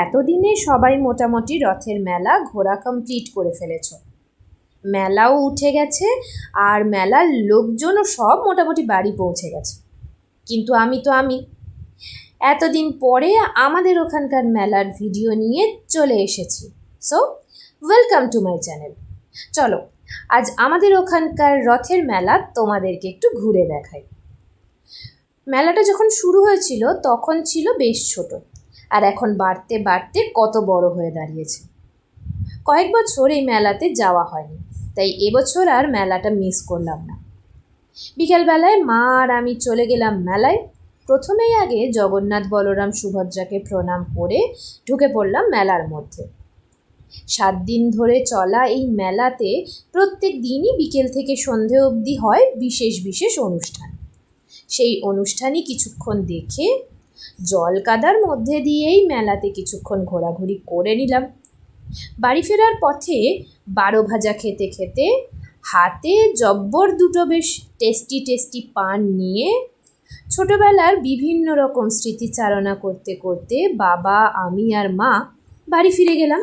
এতদিনে সবাই মোটামুটি রথের মেলা ঘোরা কমপ্লিট করে ফেলেছ। মেলাও উঠে গেছে আর মেলার লোকজনও সব মোটামুটি বাড়ি পৌঁছে গেছে, কিন্তু আমি এতদিন পরে আমাদের ওখানকার মেলার ভিডিও নিয়ে চলে এসেছি। So welcome to my channel. চলো আজ আমাদের ওখানকার রথের মেলা তোমাদেরকে একটু ঘুরে দেখাই। মেলাটা যখন শুরু হয়েছিল তখন ছিল বেশ ছোট, আর এখন বাড়তে বাড়তে কত বড় হয়ে দাঁড়িয়েছে। কয়েক বছর এই মেলাতে যাওয়া হয়নি, তাই এবছর আর মেলাটা মিস করলাম না। বিকেলবেলায় মা আর আমি চলে গেলাম মেলায়। প্রথমেই আগে জগন্নাথ বলরাম সুভদ্রাকে প্রণাম করে ঢুকে পড়লাম মেলার মধ্যে। 7 দিন ধরে চলা এই মেলাতে প্রত্যেক দিনই বিকেল থেকে সন্ধে অবধি হয় বিশেষ বিশেষ অনুষ্ঠান। সেই অনুষ্ঠানই কিছুক্ষণ দেখে জল কাদার মধ্যে দিয়েই মেলাতে কিছুক্ষণ ঘোরাঘুরি করে নিলাম। বাড়ি ফেরার পথে 12 ভাজা খেতে খেতে হাতে জব্বর দুটো বেশ টেস্টি পান নিয়ে ছোটবেলার বিভিন্ন রকম স্মৃতিচারণা করতে করতে বাবা, আমি আর মা বাড়ি ফিরে গেলাম।